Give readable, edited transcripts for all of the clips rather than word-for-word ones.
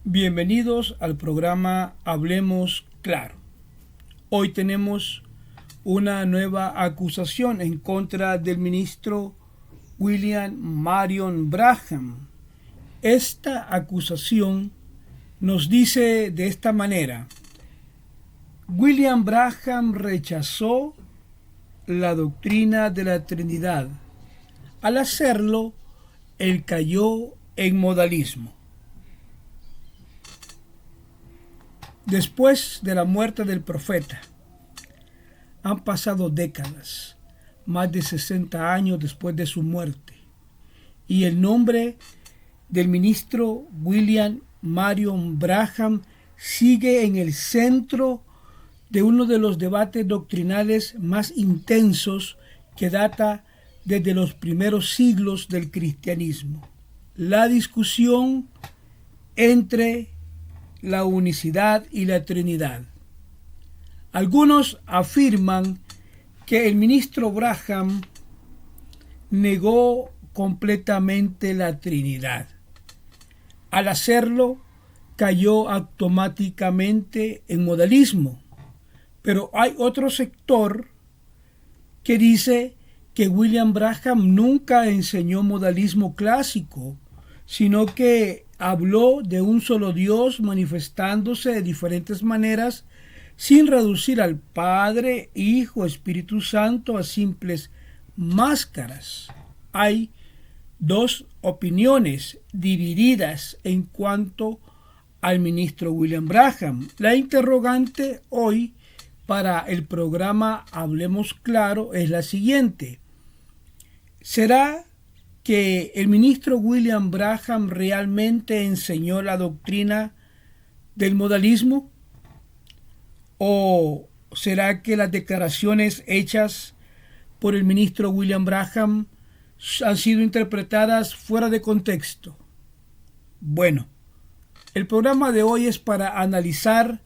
Bienvenidos al programa Hablemos Claro. Hoy tenemos una nueva acusación en contra del ministro William Marion Branham. Esta acusación nos dice de esta manera: William Branham rechazó la doctrina de la Trinidad. Al hacerlo, él cayó en modalismo. Después de la muerte del profeta, han pasado décadas, más de 60 años después de su muerte, y el nombre del ministro William Marion Branham sigue en el centro de uno de los debates doctrinales más intensos que data desde los primeros siglos del cristianismo. La discusión entre la unicidad y la Trinidad. Algunos afirman que el ministro Branham negó completamente la Trinidad. Al hacerlo, cayó automáticamente en modalismo. Pero hay otro sector que dice que William Branham nunca enseñó modalismo clásico, sino que habló de un solo Dios manifestándose de diferentes maneras sin reducir al Padre, Hijo, Espíritu Santo a simples máscaras. Hay dos opiniones divididas en cuanto al ministro William Branham. La interrogante hoy para el programa Hablemos Claro es la siguiente: ¿será que el ministro William Branham realmente enseñó la doctrina del modalismo? ¿O será que las declaraciones hechas por el ministro William Branham han sido interpretadas fuera de contexto? Bueno, el programa de hoy es para analizar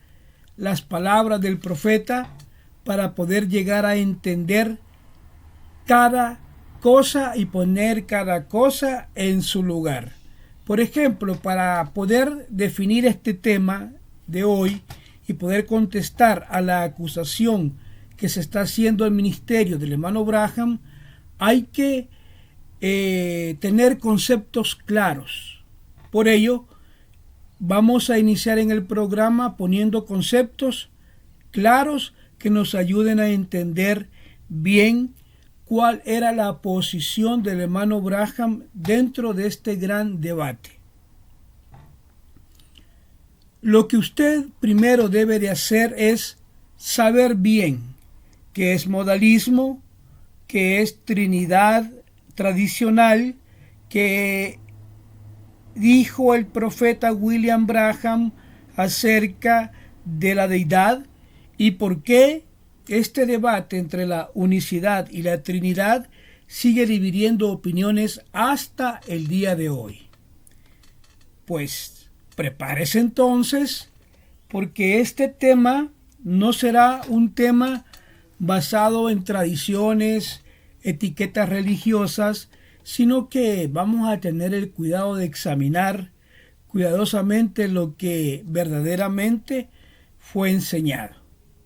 las palabras del profeta para poder llegar a entender cada cosa y poner cada cosa en su lugar. Por ejemplo, para poder definir este tema de hoy y poder contestar a la acusación que se está haciendo al ministerio del hermano Branham, hay que tener conceptos claros. Por ello, vamos a iniciar en el programa poniendo conceptos claros que nos ayuden a entender bien cuál era la posición del hermano Branham dentro de este gran debate. Lo que usted primero debe de hacer es saber bien qué es modalismo, qué es Trinidad tradicional, qué dijo el profeta William Branham acerca de la deidad y por qué este debate entre la unicidad y la Trinidad sigue dividiendo opiniones hasta el día de hoy. Pues prepárese entonces, porque este tema no será un tema basado en tradiciones, etiquetas religiosas, sino que vamos a tener el cuidado de examinar cuidadosamente lo que verdaderamente fue enseñado.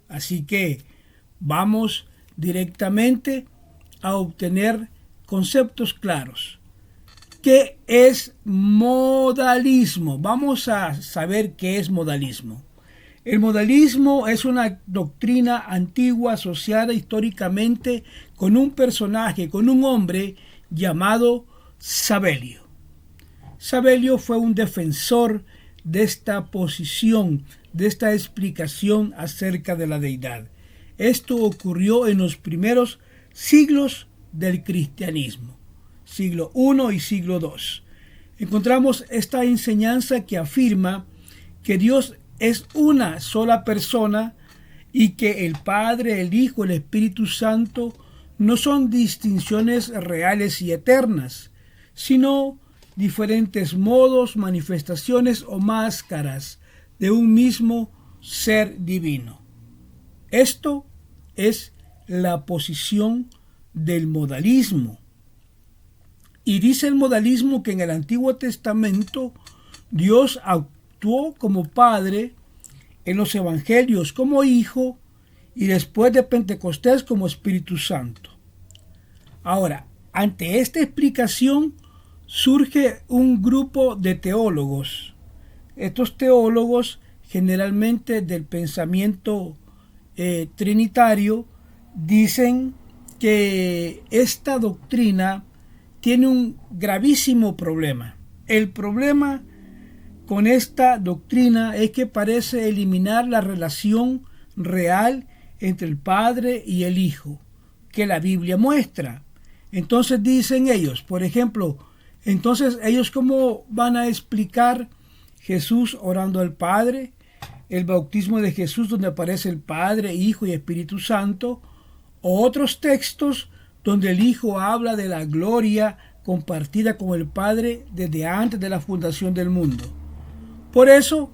Así que vamos directamente a obtener conceptos claros. ¿Qué es modalismo? Vamos a saber qué es modalismo. El modalismo es una doctrina antigua asociada históricamente con un personaje, con un hombre llamado Sabelio. Sabelio fue un defensor de esta posición, de esta explicación acerca de la deidad. Esto ocurrió en los primeros siglos del cristianismo, siglo I y siglo II. Encontramos esta enseñanza que afirma que Dios es una sola persona y que el Padre, el Hijo, el Espíritu Santo no son distinciones reales y eternas, sino diferentes modos, manifestaciones o máscaras de un mismo ser divino. Esto es la posición del modalismo. Y dice el modalismo que en el Antiguo Testamento Dios actuó como Padre en los Evangelios como Hijo y después de Pentecostés como Espíritu Santo. Ahora, ante esta explicación surge un grupo de teólogos. Estos teólogos, generalmente del pensamiento trinitario, dicen que esta doctrina tiene un gravísimo problema. El problema con esta doctrina es que parece eliminar la relación real entre el Padre y el Hijo que la Biblia muestra. Entonces dicen ellos, por ejemplo, entonces ellos cómo van a explicar Jesús orando al Padre, el bautismo de Jesús donde aparece el Padre, Hijo y Espíritu Santo, o otros textos donde el Hijo habla de la gloria compartida con el Padre desde antes de la fundación del mundo. Por eso,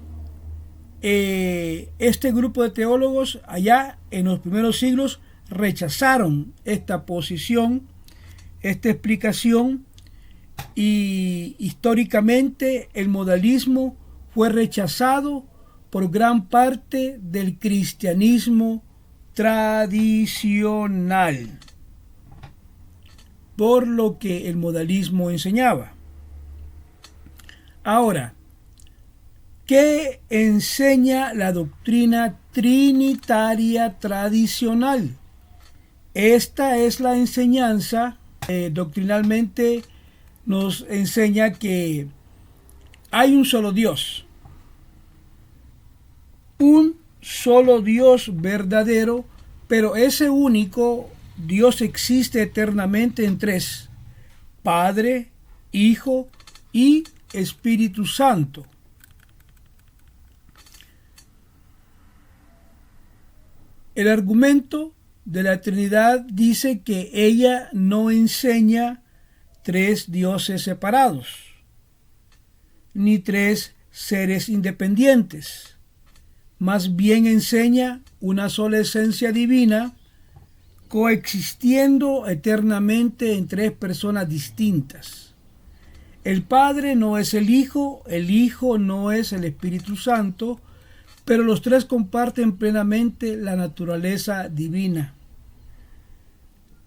este grupo de teólogos allá en los primeros siglos rechazaron esta posición, esta explicación, y históricamente el modalismo fue rechazado por gran parte del cristianismo tradicional, por lo que el modalismo enseñaba. Ahora, ¿qué enseña la doctrina trinitaria tradicional? Esta es la enseñanza, doctrinalmente nos enseña que hay un solo Dios verdadero, pero ese único Dios existe eternamente en tres: Padre, Hijo y Espíritu Santo. El argumento de la Trinidad dice que ella no enseña tres dioses separados, ni tres seres independientes. Más bien enseña una sola esencia divina coexistiendo eternamente en tres personas distintas. El Padre no es el Hijo no es el Espíritu Santo, pero los tres comparten plenamente la naturaleza divina.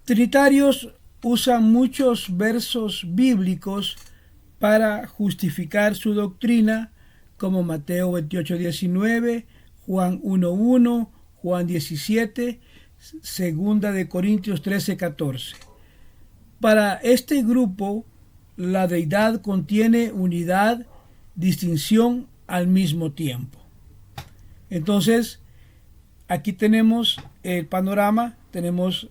Trinitarios usan muchos versos bíblicos para justificar su doctrina, como Mateo 28:19, Juan 1:1, Juan 17, Segunda de Corintios 13:14. Para este grupo, la deidad contiene unidad, distinción al mismo tiempo. Entonces, aquí tenemos el panorama, tenemos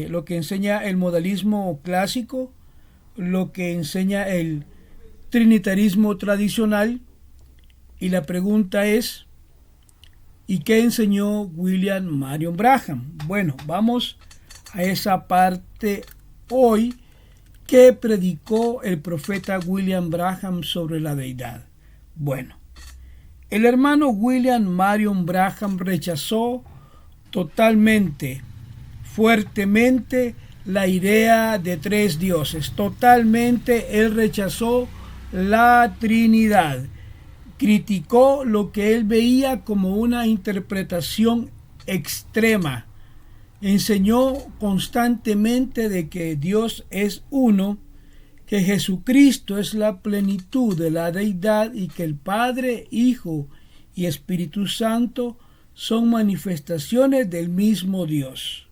lo que enseña el modalismo clásico, lo que enseña el trinitarismo tradicional, y la pregunta es, ¿y qué enseñó William Marion Branham? Bueno, vamos a esa parte hoy que predicó el profeta William Branham sobre la deidad. Bueno, el hermano William Marion Branham rechazó totalmente, fuertemente, la idea de tres dioses. Totalmente él rechazó la Trinidad. Criticó lo que él veía como una interpretación extrema. Enseñó constantemente de que Dios es uno, que Jesucristo es la plenitud de la deidad y que el Padre, Hijo y Espíritu Santo son manifestaciones del mismo Dios.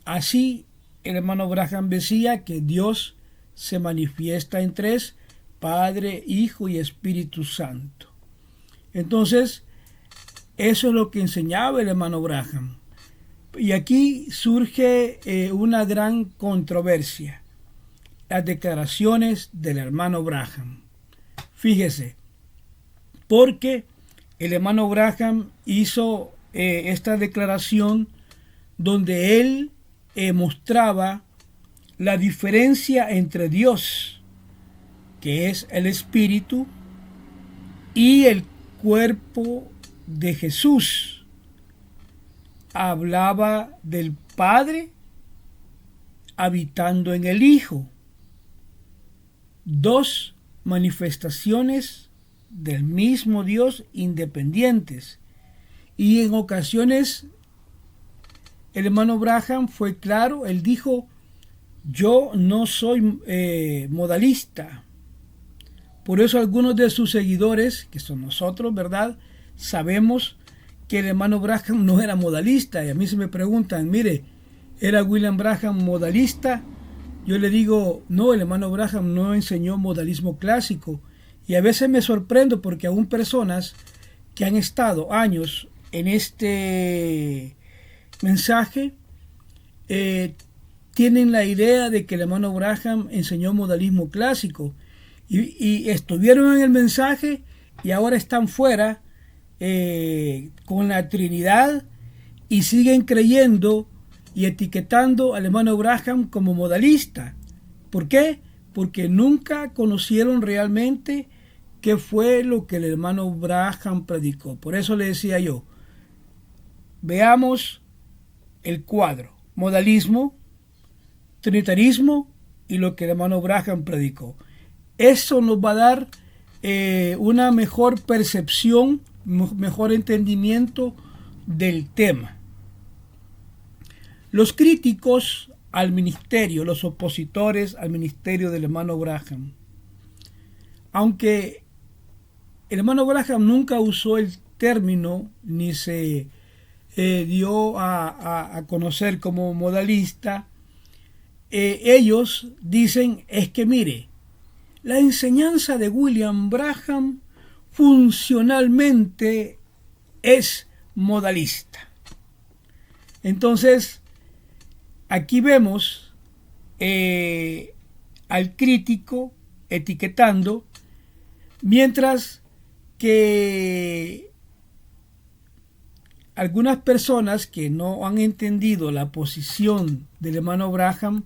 Así, el hermano Branham decía que Dios se manifiesta en tres: Padre, Hijo y Espíritu Santo. Entonces, eso es lo que enseñaba el hermano Branham. Y aquí surge una gran controversia: las declaraciones del hermano Branham. Fíjese, porque el hermano Branham hizo esta declaración donde él mostraba la diferencia entre Dios, que es el Espíritu, y el cuerpo de Jesús. Hablaba del Padre habitando en el Hijo. Dos manifestaciones del mismo Dios independientes. Y en ocasiones el hermano Branham fue claro, él dijo: yo no soy modalista. Por eso algunos de sus seguidores, que son nosotros, ¿verdad?, sabemos que el hermano Branham no era modalista. Y a mí se me preguntan: mire, ¿era William Branham modalista? Yo le digo: no, el hermano Branham no enseñó modalismo clásico. Y a veces me sorprendo porque aún personas que han estado años en este mensaje tienen la idea de que el hermano Branham enseñó modalismo clásico y estuvieron en el mensaje y ahora están fuera con la Trinidad y siguen creyendo y etiquetando al hermano Branham como modalista. ¿Por qué? Porque nunca conocieron realmente qué fue lo que el hermano Branham predicó. Por eso le decía yo, veamos el cuadro: modalismo, trinitarismo y lo que el hermano Branham predicó. Eso nos va a dar una mejor percepción, mejor entendimiento del tema. Los críticos al ministerio, los opositores al ministerio del hermano Branham, aunque el hermano Branham nunca usó el término ni se dio a conocer como modalista, ellos dicen: es que mire, la enseñanza de William Branham funcionalmente es modalista. Entonces, aquí vemos al crítico etiquetando, mientras que algunas personas que no han entendido la posición del hermano Branham,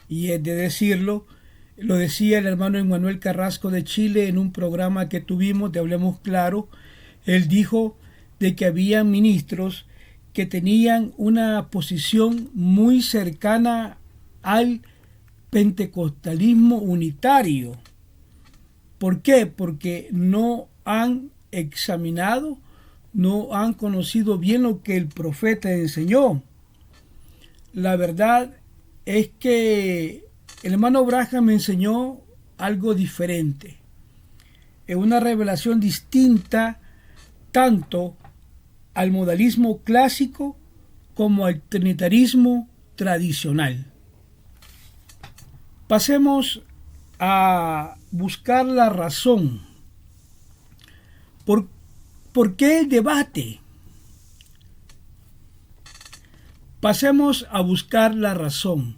y es de decirlo, lo decía el hermano Emmanuel Carrasco de Chile en un programa que tuvimos de Hablemos Claro. Él dijo de que había ministros que tenían una posición muy cercana al pentecostalismo unitario. ¿Por qué? Porque no han examinado, no han conocido bien lo que el profeta enseñó. La verdad es que el hermano Branham me enseñó algo diferente, es una revelación distinta tanto al modalismo clásico como al trinitarismo tradicional. Pasemos a buscar la razón. ¿Por qué el debate? Pasemos a buscar la razón.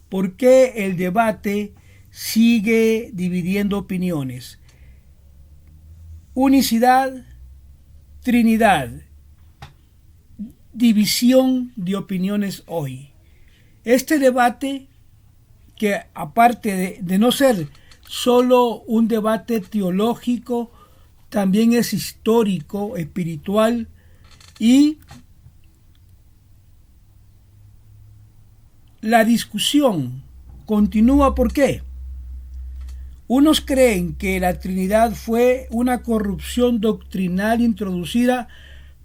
¿Por qué el debate sigue dividiendo opiniones? Unicidad, Trinidad, división de opiniones hoy. Este debate, que aparte de no ser solo un debate teológico, también es histórico, espiritual, y la discusión continúa. ¿Por qué? Unos creen que la Trinidad fue una corrupción doctrinal introducida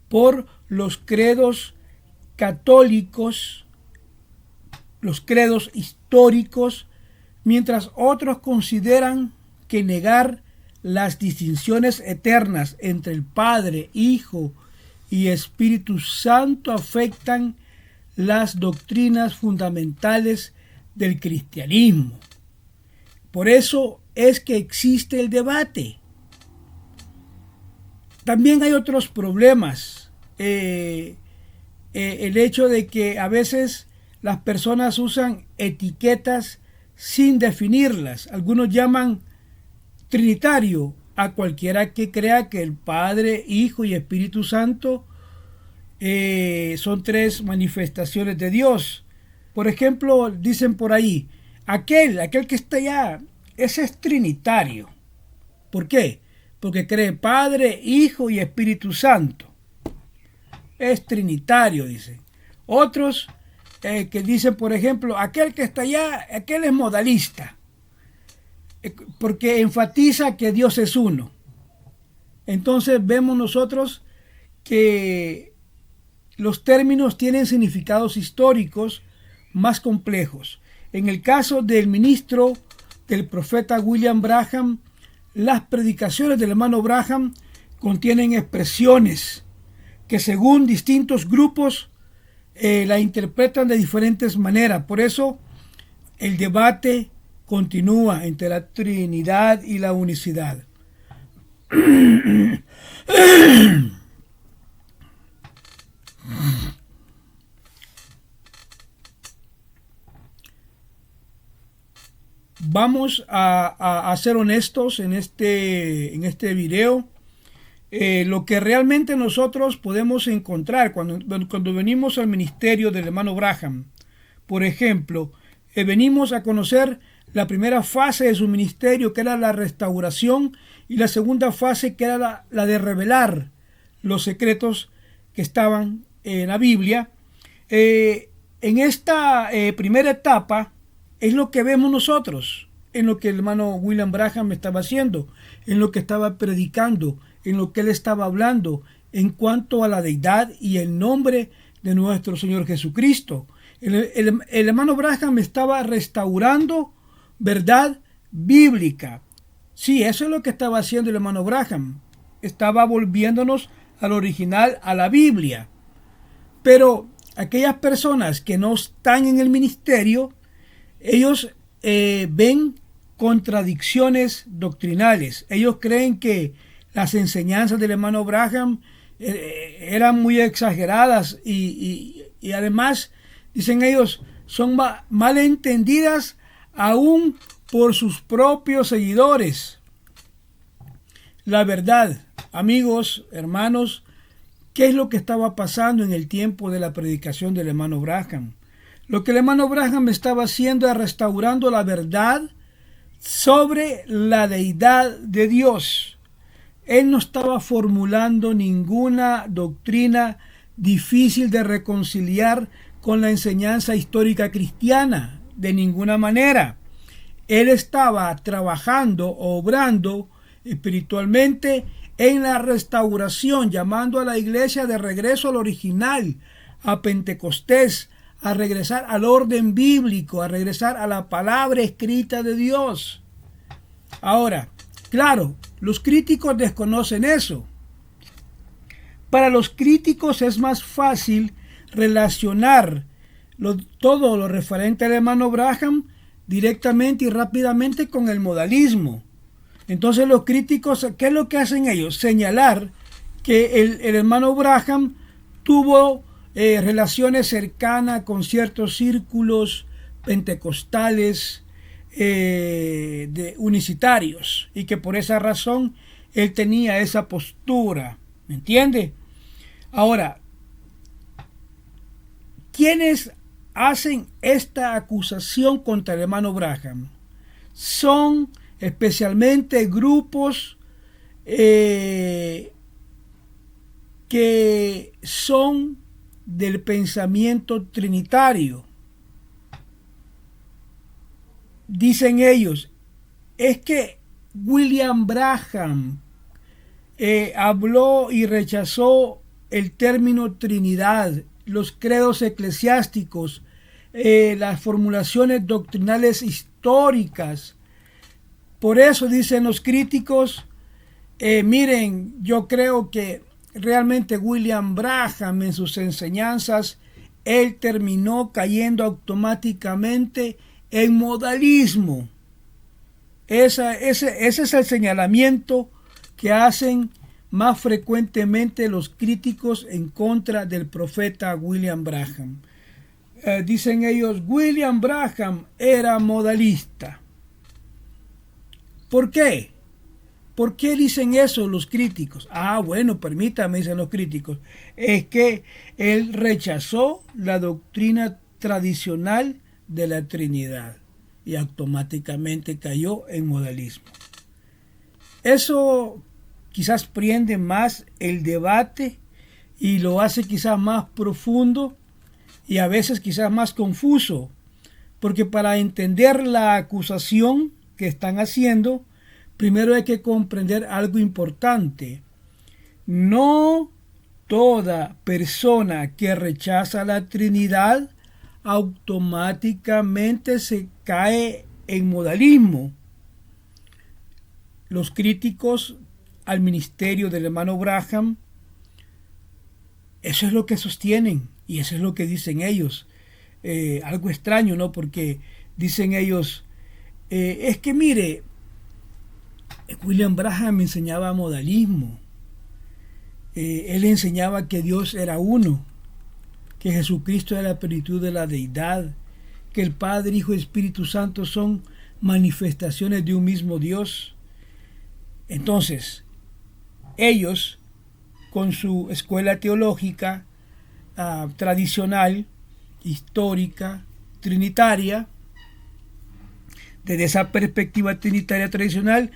por los credos católicos, los credos históricos, mientras otros consideran que negar las distinciones eternas entre el Padre, Hijo y Espíritu Santo afectan las doctrinas fundamentales del cristianismo. Por eso es que existe el debate. También hay otros problemas. El hecho de que a veces las personas usan etiquetas sin definirlas. Algunos llaman trinitario a cualquiera que crea que el Padre, Hijo y Espíritu Santo son tres manifestaciones de Dios. Por ejemplo, dicen por ahí: aquel que está allá, ese es trinitario. ¿Por qué? Porque cree Padre, Hijo y Espíritu Santo. Es trinitario, dicen. Otros que dicen, por ejemplo, aquel que está allá, aquel es modalista. porque enfatiza que Dios es uno. Entonces vemos nosotros que los términos tienen significados históricos más complejos. En el caso del ministro del profeta William Branham, las predicaciones del hermano Branham contienen expresiones que según distintos grupos la interpretan de diferentes maneras. Por eso el debate continúa entre la Trinidad y la unicidad. Vamos a ser honestos en este video. Lo que realmente nosotros podemos encontrar cuando venimos al ministerio del hermano Branham, por ejemplo, venimos a conocer la primera fase de su ministerio, que era la restauración, y la segunda fase, que era la de revelar los secretos que estaban en la Biblia. En esta primera etapa es lo que vemos nosotros, en lo que el hermano William Branham estaba haciendo, en lo que estaba predicando, en lo que él estaba hablando en cuanto a la deidad y el nombre de nuestro Señor Jesucristo. El hermano Branham estaba restaurando verdad bíblica. Sí, eso es lo que estaba haciendo el hermano Branham. Estaba volviéndonos al original, a la Biblia. Pero aquellas personas que no están en el ministerio, ellos ven contradicciones doctrinales. Ellos creen que las enseñanzas del hermano Branham eran muy exageradas y además, dicen ellos, son mal entendidas aún por sus propios seguidores. La verdad, amigos, hermanos, ¿qué es lo que estaba pasando en el tiempo de la predicación del hermano Branham? Lo que el hermano Branham estaba haciendo es restaurando la verdad sobre la deidad de Dios. Él no estaba formulando ninguna doctrina difícil de reconciliar con la enseñanza histórica cristiana, de ninguna manera. Él estaba trabajando, obrando espiritualmente en la restauración, llamando a la iglesia de regreso al original, a Pentecostés, a regresar al orden bíblico, a regresar a la palabra escrita de Dios. Ahora, claro, los críticos desconocen eso. Para los críticos es más fácil relacionar todo lo referente al hermano Branham directamente y rápidamente con el modalismo. Entonces los críticos, ¿qué es lo que hacen ellos? Señalar que el hermano Branham tuvo relaciones cercanas con ciertos círculos pentecostales unicitarios y que por esa razón él tenía esa postura. ¿Me entiende? Ahora, ¿quiénes hacen esta acusación contra el hermano Branham? Son especialmente grupos que son del pensamiento trinitario. Dicen ellos, es que William Branham habló y rechazó el término Trinidad, los credos eclesiásticos, las formulaciones doctrinales históricas. Por eso dicen los críticos, miren, yo creo que realmente William Branham en sus enseñanzas, él terminó cayendo automáticamente en modalismo. Ese es el señalamiento que hacen más frecuentemente los críticos en contra del profeta William Branham. Dicen ellos, William Branham era modalista. ¿Por qué? ¿Por qué dicen eso los críticos? Bueno, permítame, dicen los críticos. Es que él rechazó la doctrina tradicional de la Trinidad y automáticamente cayó en modalismo. Eso quizás prende más el debate y lo hace quizás más profundo y a veces quizás más confuso, porque para entender la acusación que están haciendo, primero hay que comprender algo importante. No toda persona que rechaza la Trinidad automáticamente se cae en modalismo. Los críticos al ministerio del hermano Branham, eso es lo que sostienen y eso es lo que dicen ellos. Algo extraño, ¿no? Porque dicen ellos, es que mire, William Branham enseñaba modalismo. Él enseñaba que Dios era uno, que Jesucristo era la plenitud de la deidad, que el Padre, Hijo y Espíritu Santo son manifestaciones de un mismo Dios. Entonces, ellos, con su escuela teológica tradicional, histórica, trinitaria, desde esa perspectiva trinitaria tradicional,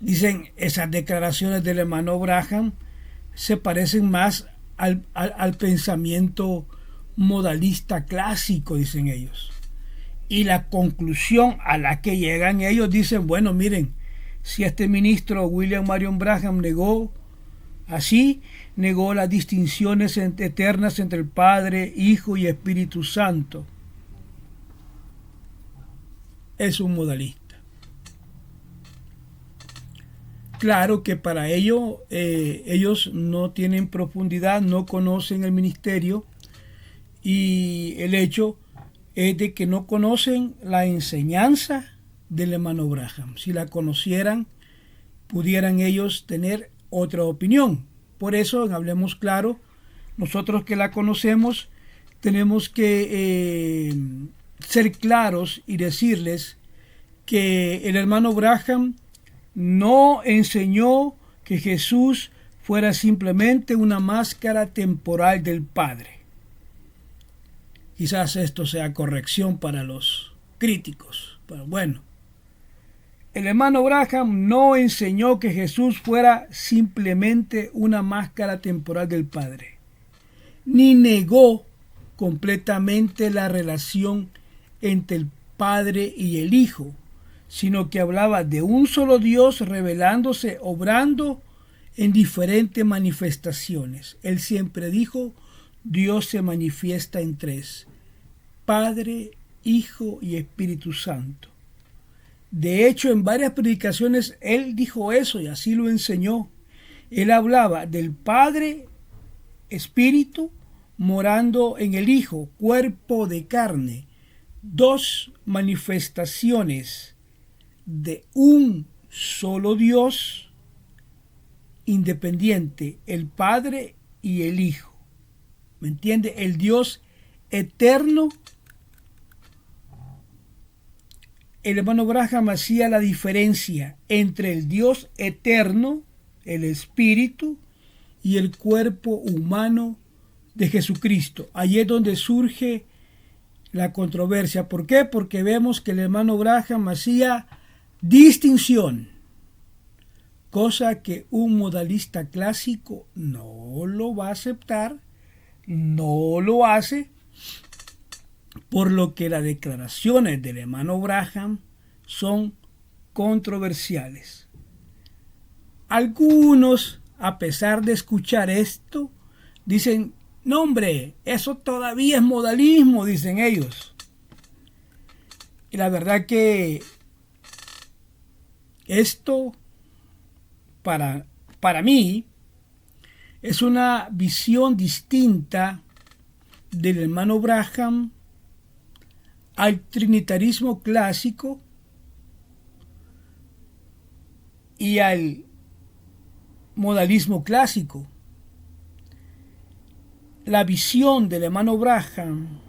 dicen, esas declaraciones del hermano Branham se parecen más al pensamiento modalista clásico, dicen ellos. Y la conclusión a la que llegan ellos dicen, bueno, miren, si este ministro William Marion Branham negó las distinciones eternas entre el Padre, Hijo y Espíritu Santo, es un modalista. Claro que para ello ellos no tienen profundidad, no conocen el ministerio, y el hecho es de que no conocen la enseñanza del hermano Branham. Si la conocieran, pudieran ellos tener otra opinión. Por eso, en Hablemos Claro, nosotros que la conocemos, tenemos que ser claros y decirles que el hermano Branham no enseñó que Jesús fuera simplemente una máscara temporal del Padre. Quizás esto sea corrección para los críticos, pero bueno. El hermano Branham no enseñó que Jesús fuera simplemente una máscara temporal del Padre, ni negó completamente la relación entre el Padre y el Hijo, sino que hablaba de un solo Dios revelándose, obrando en diferentes manifestaciones. Él siempre dijo, Dios se manifiesta en tres: Padre, Hijo y Espíritu Santo. De hecho, en varias predicaciones él dijo eso y así lo enseñó. Él hablaba del Padre, Espíritu, morando en el Hijo, cuerpo de carne. Dos manifestaciones de un solo Dios independiente, el Padre y el Hijo. ¿Me entiende? El Dios eterno. El hermano Branham hacía la diferencia entre el Dios eterno, el Espíritu, y el cuerpo humano de Jesucristo. Allí es donde surge la controversia. ¿Por qué? Porque vemos que el hermano Branham hacía distinción, cosa que un modalista clásico no lo va a aceptar, no lo hace, por lo que las declaraciones del hermano Branham son controversiales. Algunos, a pesar de escuchar esto, dicen, no hombre, eso todavía es modalismo, dicen ellos. Y la verdad que esto, para mí, es una visión distinta del hermano Branham al trinitarismo clásico y al modalismo clásico. La visión del hermano Branham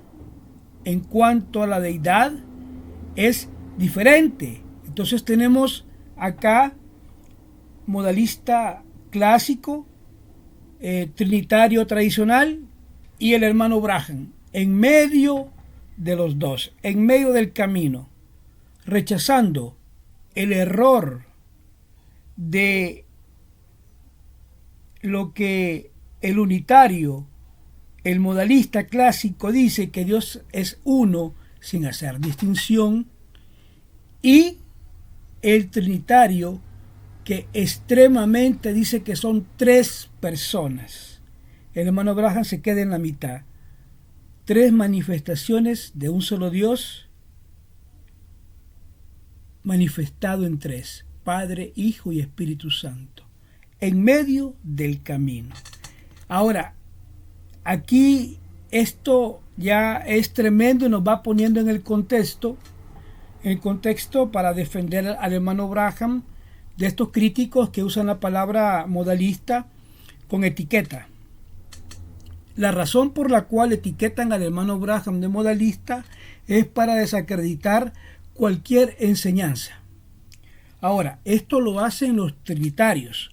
en cuanto a la deidad es diferente. Entonces tenemos acá modalista clásico, trinitario tradicional, y el hermano Branham en medio de los dos, en medio del camino, rechazando el error de lo que el unitario, el modalista clásico dice, que Dios es uno sin hacer distinción, y el trinitario que extremadamente dice que son 3 personas. El hermano Branham se queda en la mitad. 3 manifestaciones de un solo Dios manifestado en 3: Padre, Hijo y Espíritu Santo, en medio del camino. Ahora, aquí esto ya es tremendo y nos va poniendo en el contexto para defender al hermano Branham de estos críticos que usan la palabra modalista con etiqueta. La razón por la cual etiquetan al hermano Branham de modalista es para desacreditar cualquier enseñanza. Ahora, esto lo hacen los trinitarios.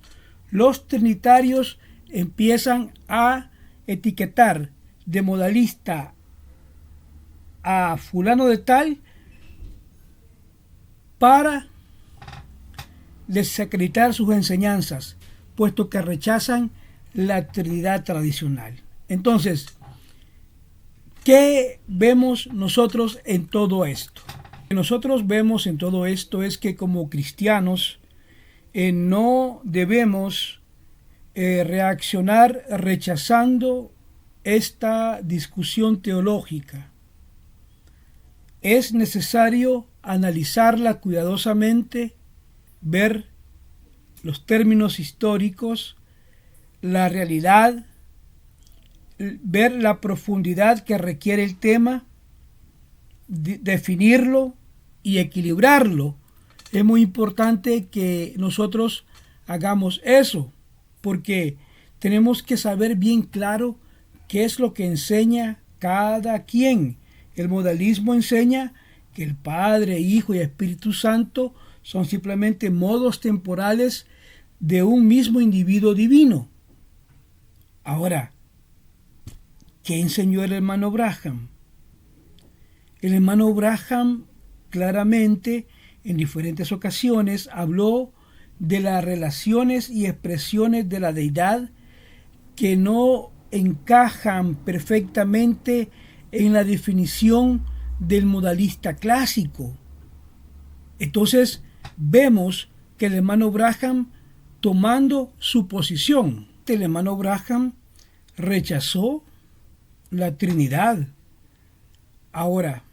Los trinitarios empiezan a etiquetar de modalista a fulano de tal para desacreditar sus enseñanzas, puesto que rechazan la Trinidad tradicional. Entonces, ¿qué vemos nosotros en todo esto? Lo que nosotros vemos en todo esto es que como cristianos no debemos reaccionar rechazando esta discusión teológica. Es necesario analizarla cuidadosamente, ver los términos históricos, la realidad, ver la profundidad que requiere el tema, definirlo y equilibrarlo. Es muy importante que nosotros hagamos eso, porque tenemos que saber bien claro qué es lo que enseña cada quien. El modalismo enseña que el Padre, Hijo y Espíritu Santo son simplemente modos temporales de un mismo individuo divino. Ahora, ¿qué enseñó el hermano Branham? El hermano Branham claramente en diferentes ocasiones habló de las relaciones y expresiones de la deidad que no encajan perfectamente en la definición del modalista clásico. Entonces vemos que el hermano Branham, tomando su posición, el hermano Branham rechazó la Trinidad. Ahora,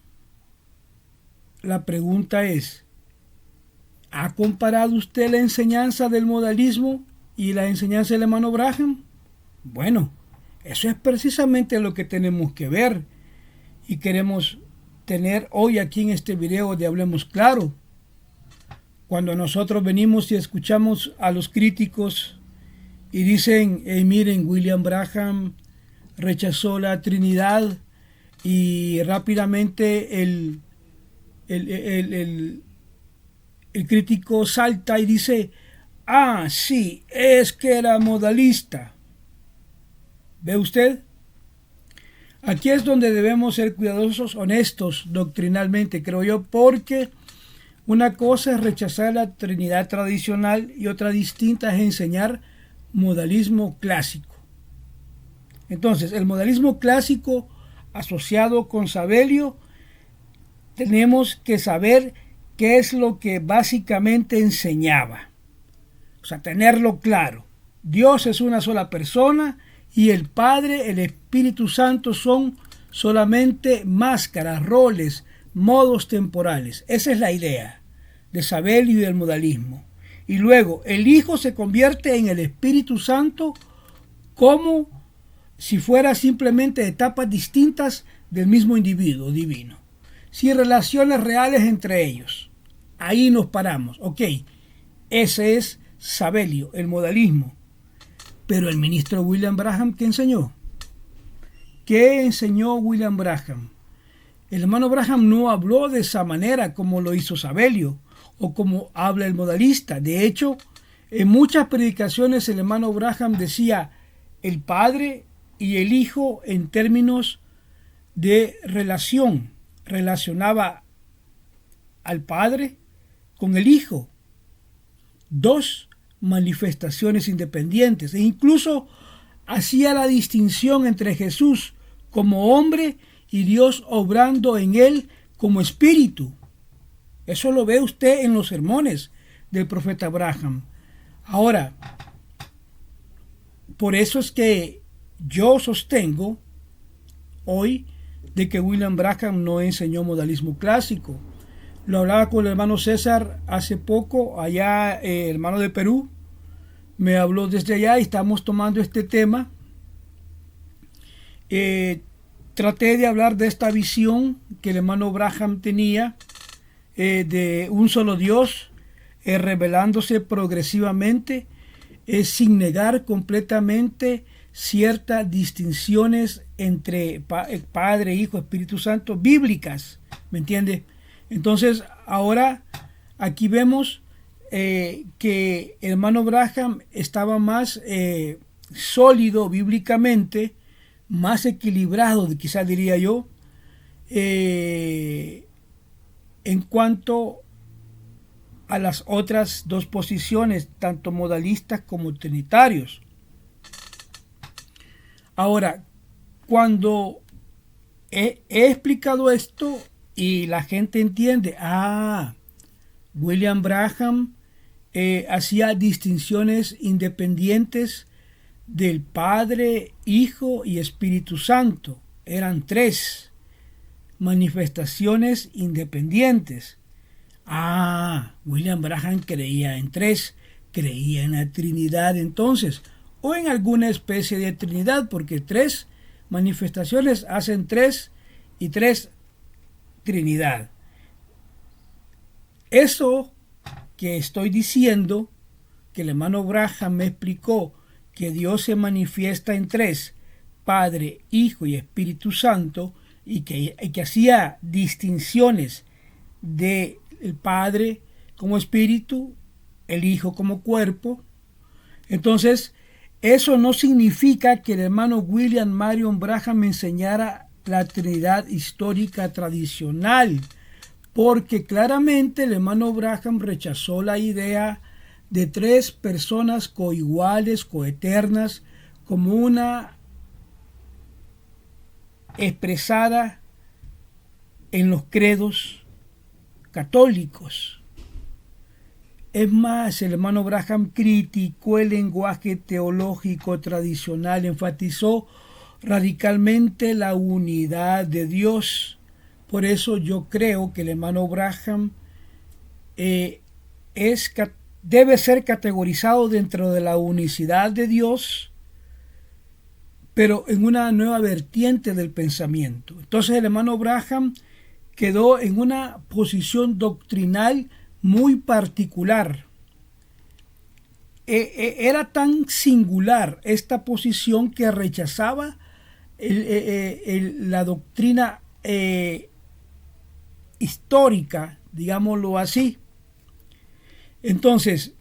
la pregunta es, ¿ha comparado usted la enseñanza del modalismo y la enseñanza del hermano Branham? Bueno, eso es precisamente lo que tenemos que ver y queremos tener hoy aquí en este video de Hablemos Claro. Cuando nosotros venimos y escuchamos a los críticos y dicen, miren, William Branham rechazó la Trinidad, y rápidamente el crítico salta y dice, sí, es que era modalista. ¿Ve usted? Aquí es donde debemos ser cuidadosos, honestos doctrinalmente, creo yo, porque una cosa es rechazar la Trinidad tradicional y otra distinta es enseñar modalismo clásico. Entonces, el modalismo clásico asociado con Sabelio, tenemos que saber qué es lo que básicamente enseñaba. O sea, tenerlo claro. Dios es una sola persona y el Padre, el Espíritu Santo son solamente máscaras, roles, modos temporales. Esa es la idea de Sabelio y del modalismo. Y luego el Hijo se convierte en el Espíritu Santo como si fuera simplemente etapas distintas del mismo individuo divino, sin relaciones reales entre ellos. Ahí nos paramos. Ok, ese es Sabelio, el modalismo. Pero el ministro William Branham, ¿qué enseñó? ¿Qué enseñó William Branham? El hermano Branham no habló de esa manera como lo hizo Sabelio o como habla el modalista. De hecho, en muchas predicaciones el hermano Branham decía el Padre y el Hijo en términos de relación. Relacionaba al Padre con el Hijo. 2 manifestaciones independientes. E incluso hacía la distinción entre Jesús como hombre y Dios obrando en él como espíritu. Eso lo ve usted en los sermones del profeta Branham. Ahora, por eso es que yo sostengo hoy de que William Branham no enseñó modalismo clásico. Lo hablaba con el hermano César hace poco, allá, hermano de Perú, me habló desde allá y estamos tomando este tema. Traté de hablar de esta visión que el hermano Branham tenía de un solo Dios, revelándose progresivamente, sin negar completamente ciertas distinciones entre Padre, Hijo, Espíritu Santo, bíblicas, ¿me entiende? Entonces, ahora aquí vemos que el hermano Branham estaba más sólido bíblicamente, más equilibrado, quizás diría yo, en cuanto a las otras dos posiciones, tanto modalistas como trinitarios. Ahora, cuando he explicado esto y la gente entiende, William Branham hacía distinciones independientes del Padre, Hijo y Espíritu Santo. Eran tres manifestaciones independientes. William Branham creía en tres, creía en la Trinidad entonces, o en alguna especie de Trinidad, porque tres manifestaciones hacen tres y tres Trinidad. Eso que estoy diciendo, que el hermano Branham me explicó, que Dios se manifiesta en tres, Padre, Hijo y Espíritu Santo, y que hacía distinciones del Padre como Espíritu, el Hijo como cuerpo. Entonces, eso no significa que el hermano William Marion Branham me enseñara la Trinidad histórica tradicional, porque claramente el hermano Branham rechazó la idea de tres personas coiguales, coeternas, como una expresada en los credos católicos. Es más, el hermano Branham criticó el lenguaje teológico tradicional, enfatizó radicalmente la unidad de Dios. Por eso yo creo que el hermano Branham debe ser categorizado dentro de la unicidad de Dios, pero en una nueva vertiente del pensamiento. Entonces el hermano Branham quedó en una posición doctrinal muy particular. Era tan singular esta posición que rechazaba la doctrina histórica, digámoslo así. Entonces,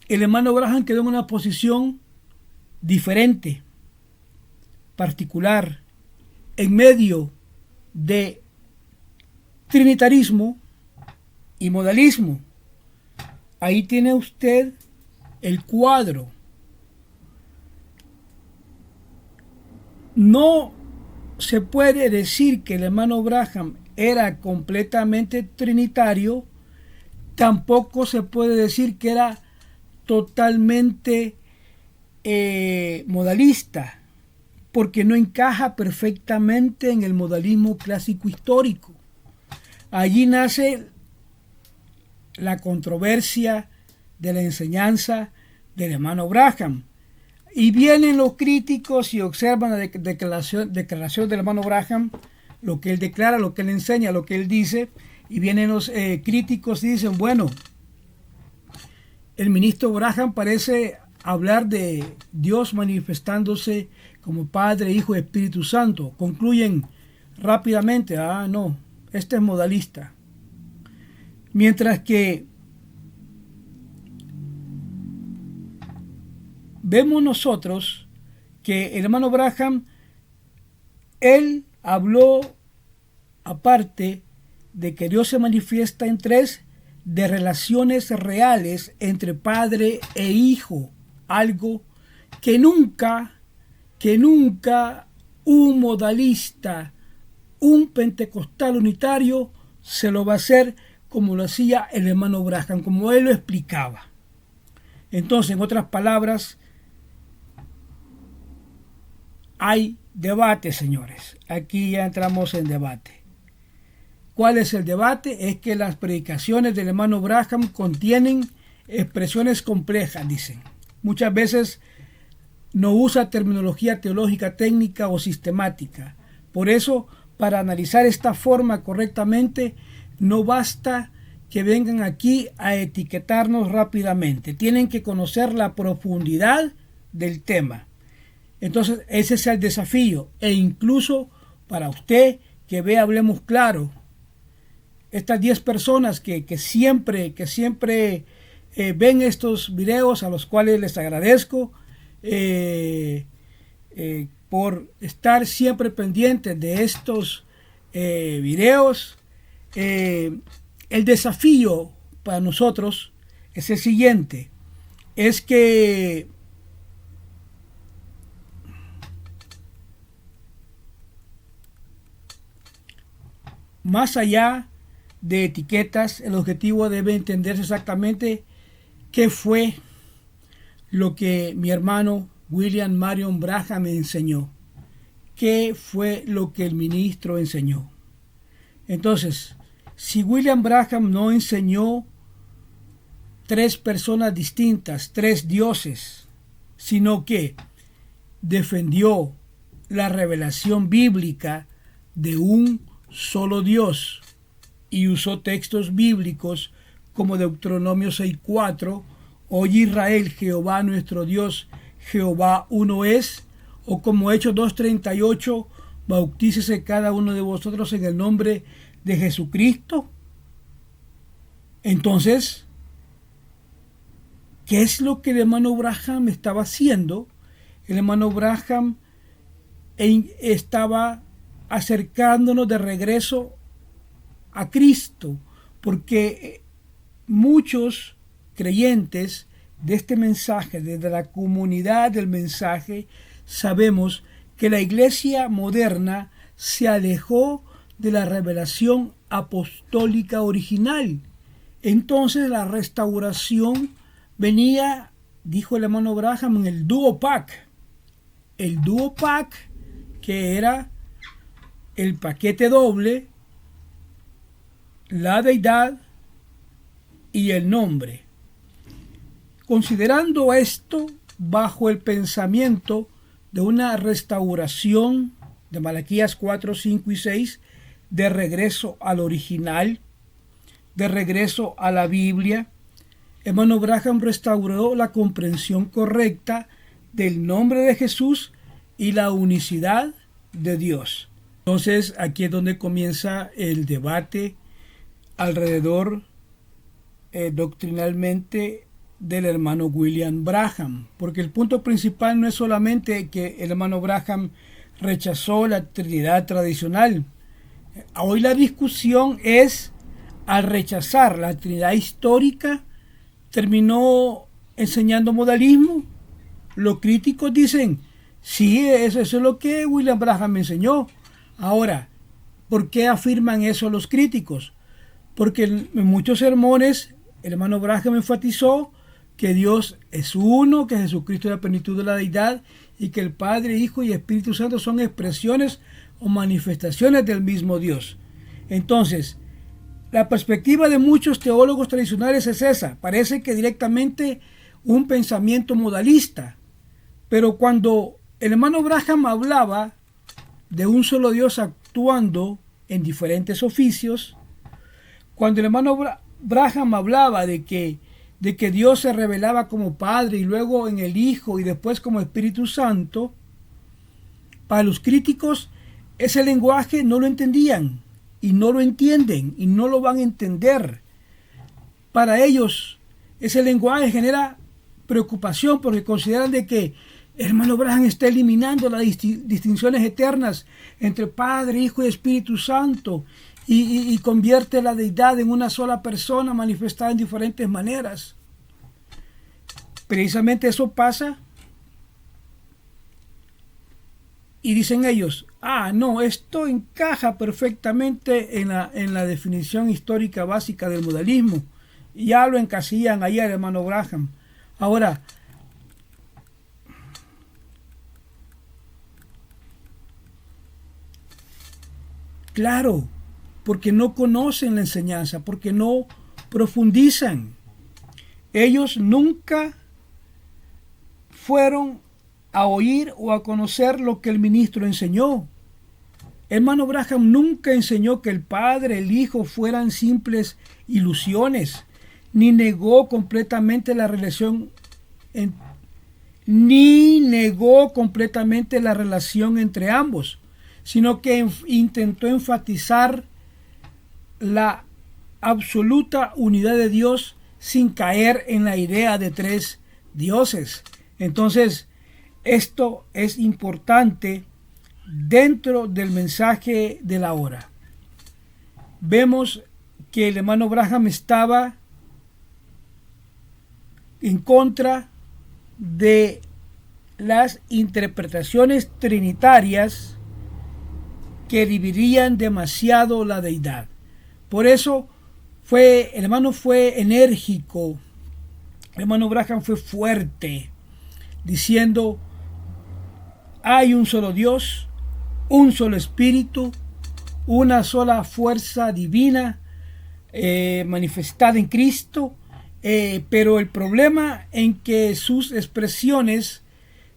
el hermano Branham quedó en una posición diferente, particular, en medio de trinitarismo y modalismo. Ahí tiene usted el cuadro. No se puede decir que el hermano Branham era completamente trinitario, tampoco se puede decir que era totalmente modalista, porque no encaja perfectamente en el modalismo clásico histórico. Allí nace la controversia de la enseñanza del hermano Branham. Y vienen los críticos y observan la declaración del hermano Branham, lo que él declara, lo que él enseña, lo que él dice, y vienen los críticos y dicen, bueno, el ministro Branham parece hablar de Dios manifestándose como Padre, Hijo y Espíritu Santo. Concluyen rápidamente, no, este es modalista. Mientras que vemos nosotros que el hermano Branham, él habló, aparte de que Dios se manifiesta en tres, de relaciones reales entre Padre e Hijo, algo que nunca un modalista, un pentecostal unitario se lo va a hacer como lo hacía el hermano Branham, como él lo explicaba. Entonces, en otras palabras, hay debate, señores. Aquí ya entramos en debate. ¿Cuál es el debate? Es que las predicaciones del hermano Branham contienen expresiones complejas, dicen. Muchas veces no usa terminología teológica técnica o sistemática. Por eso, para analizar esta forma correctamente, no basta que vengan aquí a etiquetarnos rápidamente. Tienen que conocer la profundidad del tema. Entonces, ese es el desafío. E incluso para usted que ve, hablemos claro, estas 10 personas que siempre ven estos videos, a los cuales les agradezco por estar siempre pendientes de estos videos. El desafío para nosotros es el siguiente, es que más allá de etiquetas, el objetivo debe entenderse exactamente qué fue lo que mi hermano William Marion Branham me enseñó, qué fue lo que el ministro enseñó. Entonces, si William Branham no enseñó 3 personas distintas, 3 dioses, sino que defendió la revelación bíblica de un solo Dios y usó textos bíblicos como Deuteronomio 6:4, Oye Israel, Jehová nuestro Dios, Jehová uno es, o como Hechos 2:38, bautícese cada uno de vosotros en el nombre de Jesucristo. Entonces, ¿qué es lo que el hermano Branham estaba haciendo? El hermano Branham estaba acercándonos de regreso a Cristo, porque muchos creyentes de este mensaje, desde la comunidad del mensaje, sabemos que la iglesia moderna se alejó de la revelación apostólica original. Entonces la restauración venía, dijo el hermano Branham, en el duopac. El duopac, que era el paquete doble, la deidad y el nombre. Considerando esto bajo el pensamiento de una restauración de Malaquías 4, 5 y 6, de regreso al original, de regreso a la Biblia, hermano Branham restauró la comprensión correcta del nombre de Jesús y la unicidad de Dios. Entonces aquí es donde comienza el debate alrededor doctrinalmente del hermano William Branham, porque el punto principal no es solamente que el hermano Branham rechazó la Trinidad tradicional. Hoy la discusión es, al rechazar la Trinidad histórica, terminó enseñando modalismo. Los críticos dicen, sí, eso es lo que William Branham me enseñó. Ahora, ¿por qué afirman eso los críticos? Porque en muchos sermones el hermano Branham enfatizó que Dios es uno, que Jesucristo es la plenitud de la deidad y que el Padre, Hijo y Espíritu Santo son expresiones o manifestaciones del mismo Dios. Entonces, la perspectiva de muchos teólogos tradicionales es esa. Parece que directamente un pensamiento modalista. Pero cuando el hermano Branham hablaba de un solo Dios actuando en diferentes oficios, cuando el hermano Branham hablaba de que Dios se revelaba como Padre y luego en el Hijo y después como Espíritu Santo, para los críticos ese lenguaje no lo entendían y no lo entienden y no lo van a entender. Para ellos ese lenguaje genera preocupación porque consideran de que el hermano Branham está eliminando las distinciones eternas entre Padre, Hijo y Espíritu Santo y convierte la deidad en una sola persona manifestada en diferentes maneras. Precisamente eso pasa. Y dicen ellos, No, esto encaja perfectamente en la definición histórica básica del modalismo. Ya lo encasillan ahí al hermano Branham. Ahora, claro, porque no conocen la enseñanza, porque no profundizan. Ellos nunca fueron a oír o a conocer lo que el ministro enseñó. Hermano Branham nunca enseñó que el Padre, el Hijo fueran simples ilusiones, ni negó completamente la relación entre ambos, sino que intentó enfatizar la absoluta unidad de Dios sin caer en la idea de tres dioses. Entonces, esto es importante dentro del mensaje de la hora. Vemos que el hermano Branham estaba en contra de las interpretaciones trinitarias que dividían demasiado la deidad. Por eso el hermano fue enérgico, el hermano Branham fue fuerte, diciendo: hay un solo Dios, un solo Espíritu, una sola fuerza divina manifestada en Cristo, pero el problema en que sus expresiones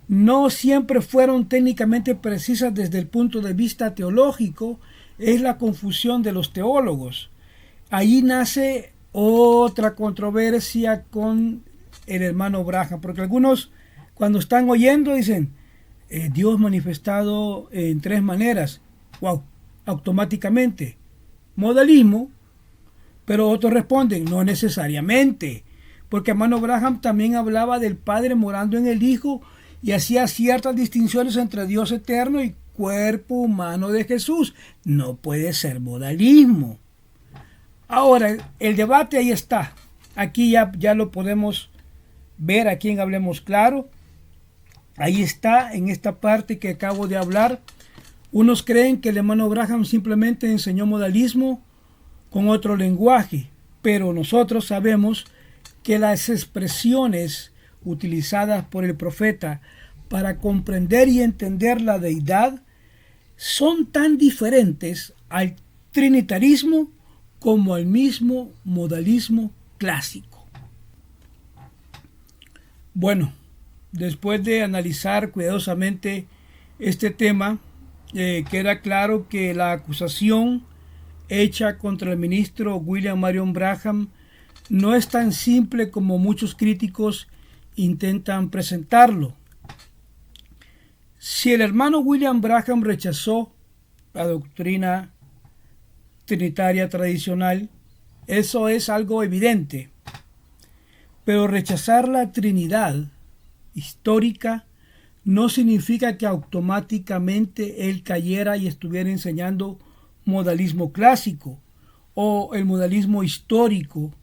no siempre fueron técnicamente precisas desde el punto de vista teológico es la confusión de los teólogos. Allí nace otra controversia con el hermano Branham, porque algunos cuando están oyendo dicen: Dios manifestado en tres maneras. Wow, automáticamente modalismo. Pero otros responden: no necesariamente, porque hermano Branham también hablaba del Padre morando en el Hijo y hacía ciertas distinciones entre Dios eterno y cuerpo humano de Jesús. No puede ser modalismo. Ahora, el debate ahí está. Aquí ya lo podemos ver aquí en Hablemos Claro. Ahí está, en esta parte que acabo de hablar. Unos creen que el hermano Branham simplemente enseñó modalismo con otro lenguaje, pero nosotros sabemos que las expresiones utilizadas por el profeta para comprender y entender la deidad son tan diferentes al trinitarismo como al mismo modalismo clásico. Bueno, después de analizar cuidadosamente este tema, queda claro que la acusación hecha contra el ministro William Marion Branham no es tan simple como muchos críticos intentan presentarlo. Si el hermano William Branham rechazó la doctrina trinitaria tradicional, eso es algo evidente. Pero rechazar la Trinidad histórica no significa que automáticamente él cayera y estuviera enseñando modalismo clásico o el modalismo histórico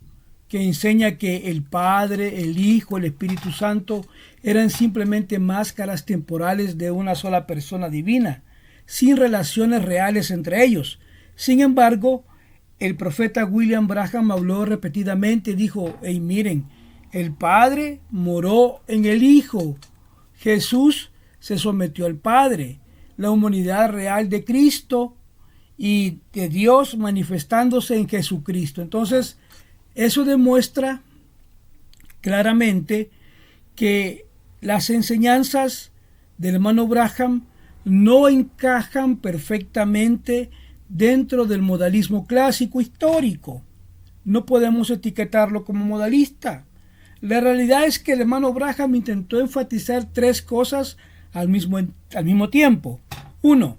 que enseña que el Padre, el Hijo, el Espíritu Santo eran simplemente máscaras temporales de una sola persona divina, sin relaciones reales entre ellos. Sin embargo, el profeta William Branham habló repetidamente, dijo: hey, miren, el Padre moró en el Hijo, Jesús se sometió al Padre, la humanidad real de Cristo y de Dios manifestándose en Jesucristo. Entonces, eso demuestra claramente que las enseñanzas del hermano Branham no encajan perfectamente dentro del modalismo clásico histórico. No podemos etiquetarlo como modalista. La realidad es que el hermano Branham intentó enfatizar tres cosas al mismo tiempo. 1.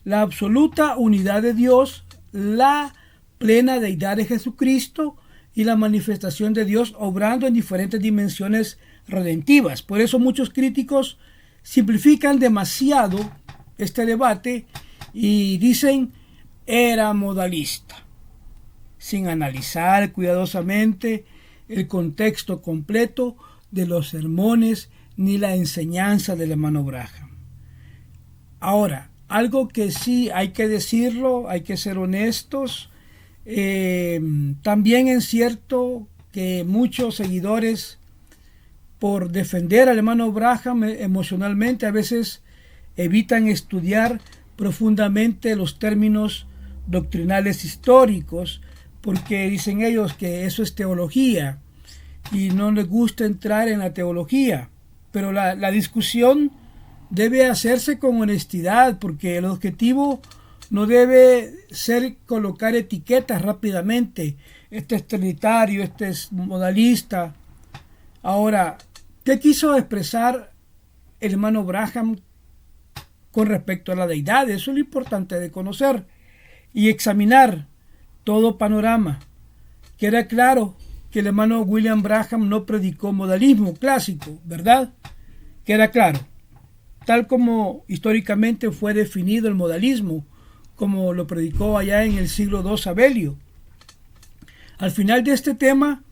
La absoluta unidad de Dios, la plena deidad de Jesucristo y la manifestación de Dios obrando en diferentes dimensiones redentivas. Por eso muchos críticos simplifican demasiado este debate y dicen: era modalista, sin analizar cuidadosamente el contexto completo de los sermones ni la enseñanza del hermano Branham. Ahora, algo que sí hay que decirlo, hay que ser honestos. También es cierto que muchos seguidores, por defender al hermano Branham emocionalmente, a veces evitan estudiar profundamente los términos doctrinales históricos, porque dicen ellos que eso es teología y no les gusta entrar en la teología. Pero la discusión debe hacerse con honestidad, porque el objetivo no debe ser colocar etiquetas rápidamente. Este es trinitario, este es modalista. Ahora, ¿qué quiso expresar el hermano Branham con respecto a la deidad? Eso es lo importante de conocer y examinar todo panorama. Queda claro que el hermano William Branham no predicó modalismo clásico, ¿verdad? Queda claro. Tal como históricamente fue definido el modalismo, como lo predicó allá en el siglo II Sabelio. Al final de este tema,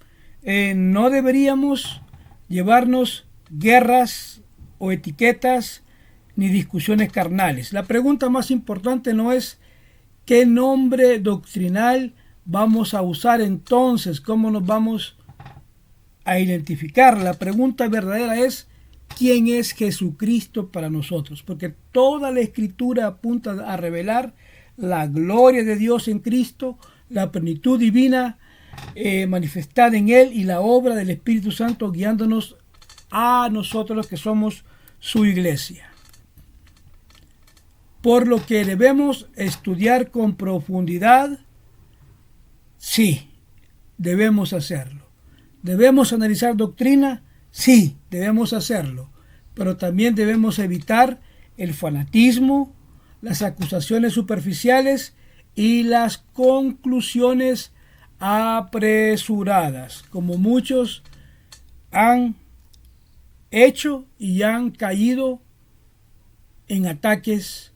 no deberíamos llevarnos guerras o etiquetas ni discusiones carnales. La pregunta más importante no es qué nombre doctrinal vamos a usar entonces, cómo nos vamos a identificar. La pregunta verdadera es quién es Jesucristo para nosotros, porque toda la escritura apunta a revelar la gloria de Dios en Cristo, la plenitud divina manifestada en Él y la obra del Espíritu Santo guiándonos a nosotros los que somos su iglesia. Por lo que debemos estudiar con profundidad, sí, debemos hacerlo. ¿Debemos analizar doctrina? Sí, debemos hacerlo. Pero también debemos evitar el fanatismo, las acusaciones superficiales y las conclusiones apresuradas, como muchos han hecho y han caído en ataques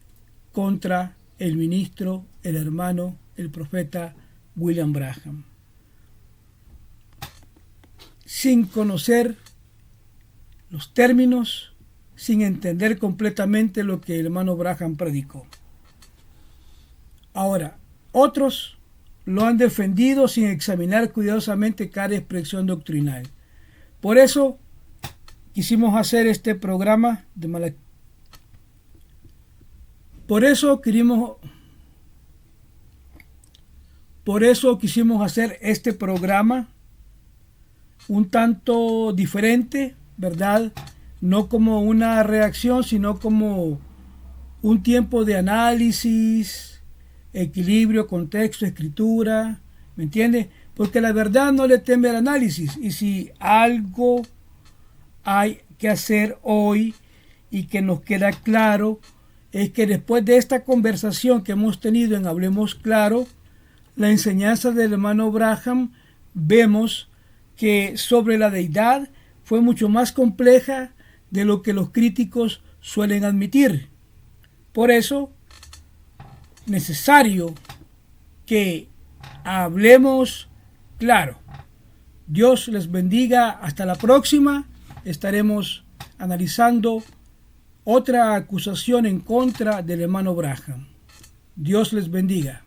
contra el ministro, el hermano, el profeta William Branham, sin conocer los términos, sin entender completamente lo que el hermano Branham predicó. Ahora, otros lo han defendido sin examinar cuidadosamente cada expresión doctrinal. Por eso quisimos hacer este programa de Malaquías. Por eso quisimos hacer este programa un tanto diferente, ¿verdad? No como una reacción, sino como un tiempo de análisis, equilibrio, contexto, escritura, ¿me entiende? Porque la verdad no le teme al análisis, y si algo hay que hacer hoy y que nos queda claro, es que después de esta conversación que hemos tenido en Hablemos Claro, la enseñanza del hermano Branham, vemos que sobre la deidad fue mucho más compleja de lo que los críticos suelen admitir. Por eso, necesario que hablemos claro. Dios les bendiga. Hasta la próxima. Estaremos analizando otra acusación en contra del hermano Branham. Dios les bendiga.